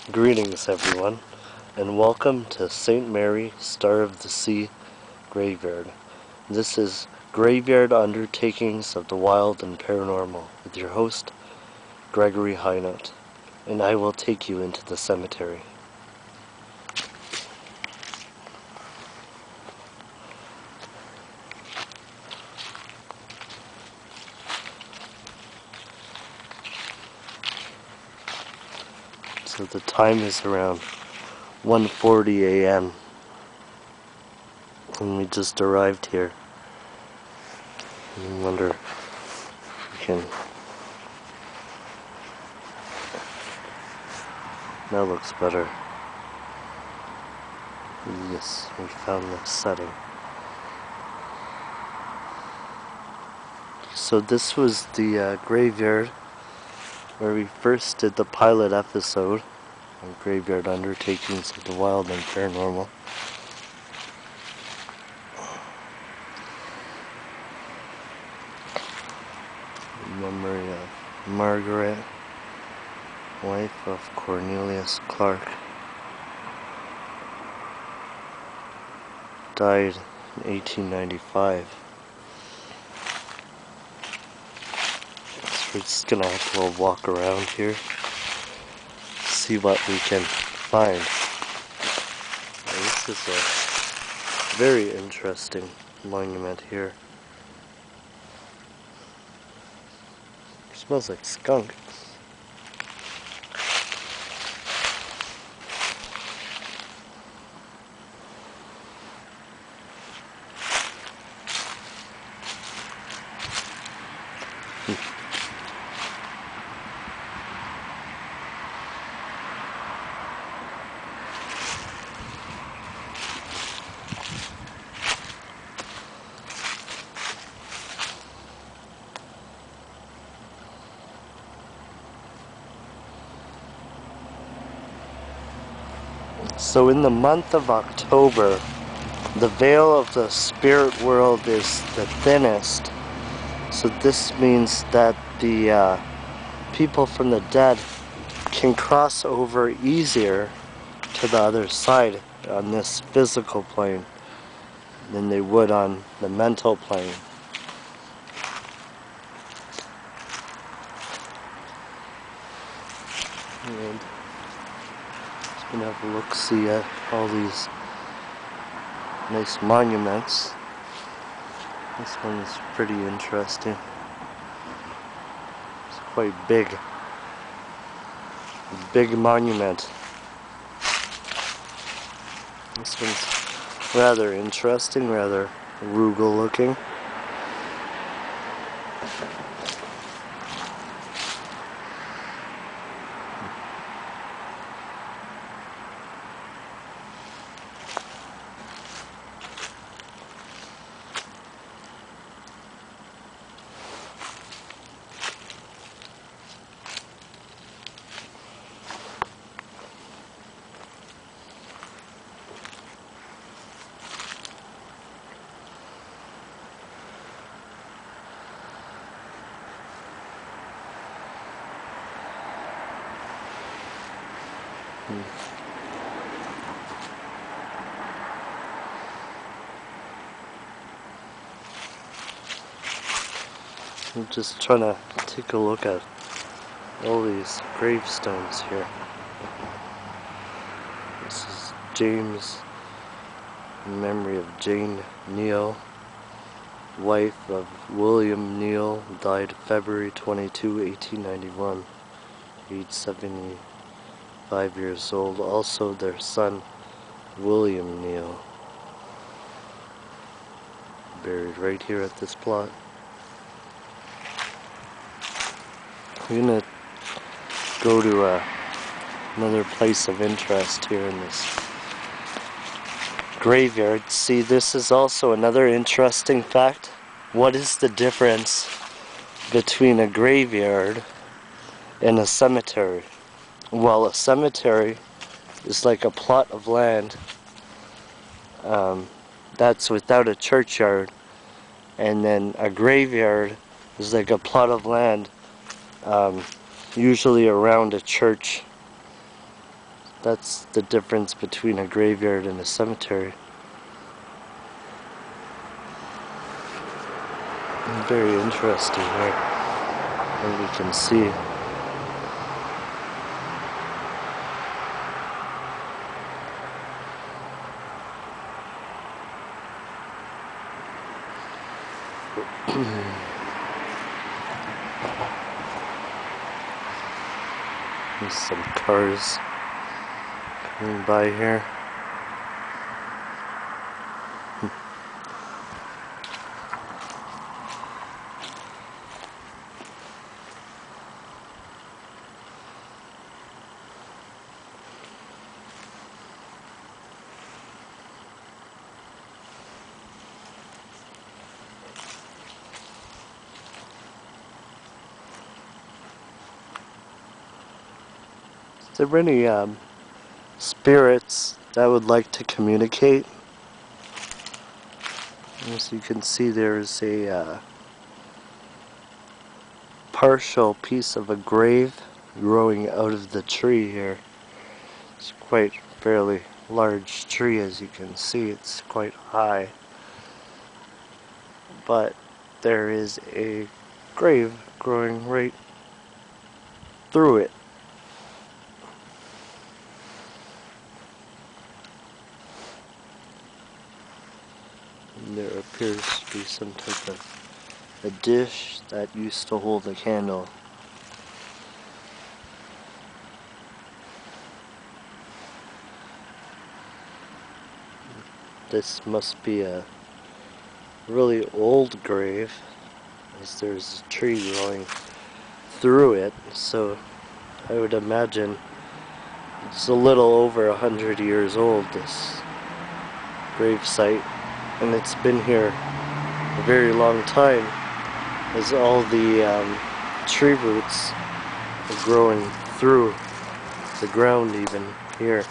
Greetings everyone, and welcome to St. Mary, Star of the Sea Graveyard. This is Graveyard Undertakings of the Wild and Paranormal with your host, Gregory Highnote, and I will take you into the cemetery. So the time is around 1:40 a.m. and we just arrived here. I wonder if we can... That looks better. Yes, we found the setting. So this was the graveyard where we first did the pilot episode on Graveyard Undertakings of the Wild and Paranormal. In memory of Margaret, wife of Cornelius Clark, died in 1895. So we're just gonna have a little walk around here, see what we can find. Now, this is a very interesting monument here. It smells like skunk. So in the month of October, the veil of the spirit world is the thinnest. So this means that the people from the dead can cross over easier to the other side on this physical plane than they would on the mental plane. And just gonna have a look-see at all these nice monuments. This one is pretty interesting. It's quite big. A big monument. This one's rather interesting, rather rugal looking. I'm just trying to take a look at all these gravestones here. This is James, in memory of Jane Neal, wife of William Neal, died February 22, 1891, aged 75 years old. Also their son, William Neal, buried right here at this plot. We're gonna go to another place of interest here in this graveyard. See, this is also another interesting fact. What is the difference between a graveyard and a cemetery? Well, a cemetery is like a plot of land that's without a churchyard, and then a graveyard is like a plot of land usually around a church That's the difference between a graveyard and a cemetery. Very interesting here, as we can see. There's some cars coming by here. Is there any spirits that would like to communicate? As you can see, there's a partial piece of a grave growing out of the tree here. It's quite fairly large tree, as you can see. It's quite high, but there is a grave growing right through it. And there appears to be some type of a dish that used to hold a candle. This must be a really old grave, as there's a tree growing through it, so I would imagine it's a little over 100 years old, this grave site, and it's been here a very long time, as all the tree roots are growing through the ground even here.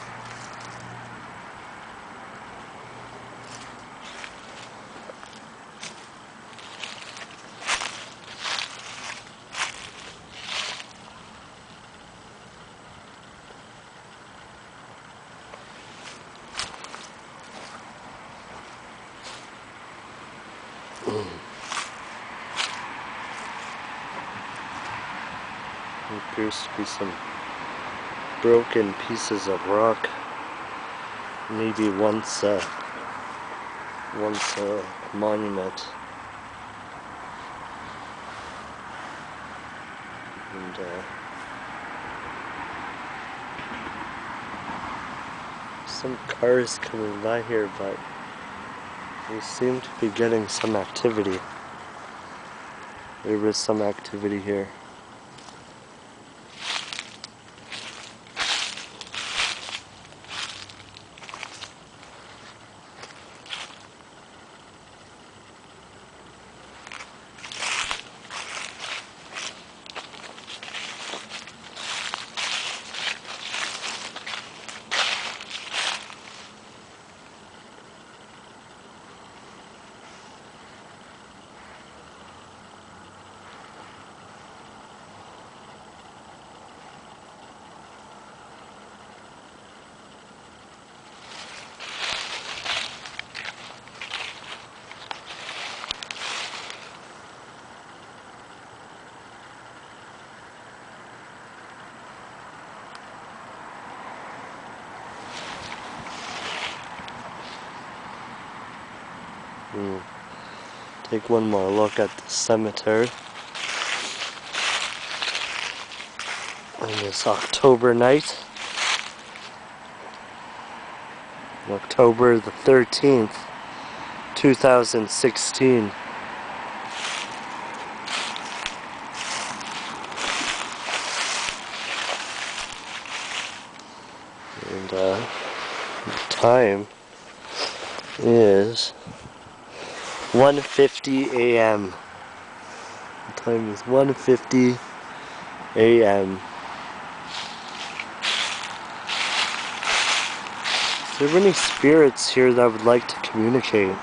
There appears to be some broken pieces of rock, maybe once a monument. And some cars coming by here, but we seem to be getting some activity. There is some activity here. Take one more look at the cemetery on this October night. October the 13th, 2016. And the time is 1:50 a.m. The time is 1:50 a.m. Is there any spirits here that would like to communicate?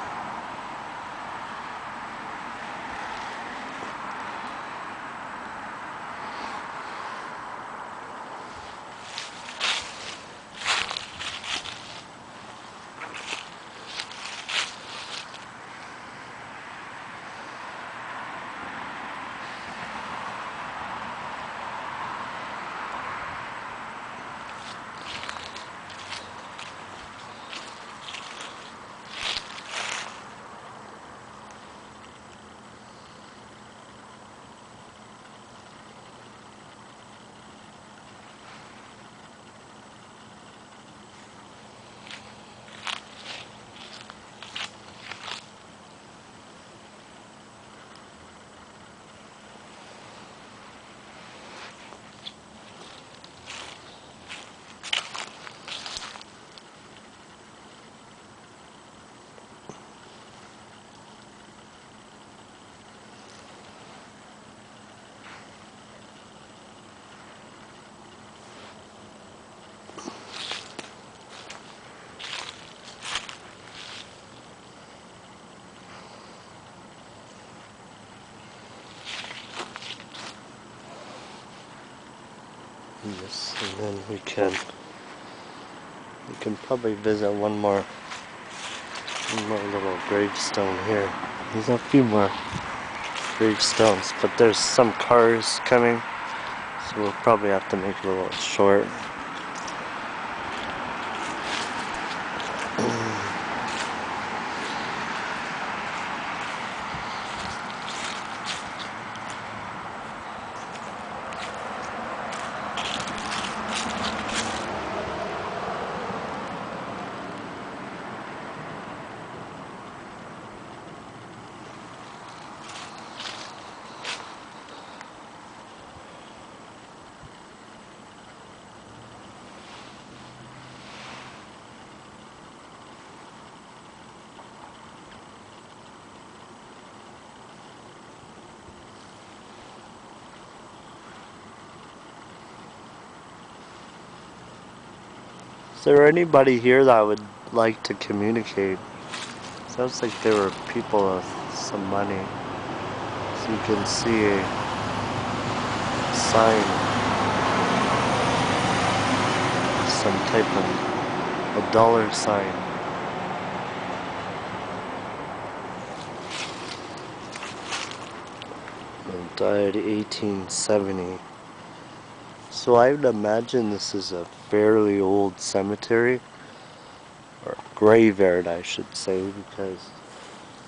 Yes, and then we can probably visit one more little gravestone here. There's a few more gravestones, but there's some cars coming, so we'll probably have to make it a little short. Is there anybody here that would like to communicate? Sounds like there were people with some money. So you can see a sign, some type of a dollar sign. And died 1870. So I would imagine this is a fairly old cemetery, or graveyard I should say, because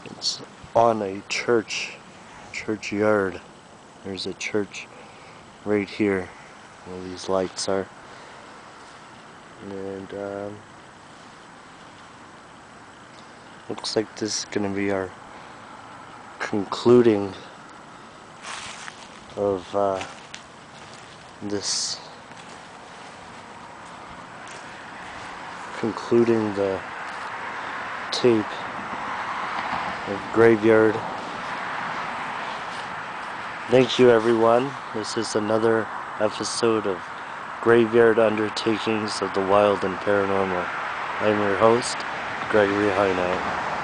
it's on a churchyard. There's a church right here where these lights are. And looks like this is going to be our concluding of this, concluding the tape of Graveyard. Thank you, everyone. This is another episode of Graveyard Undertakings of the Wild and Paranormal. I'm your host, Gregory Highnight.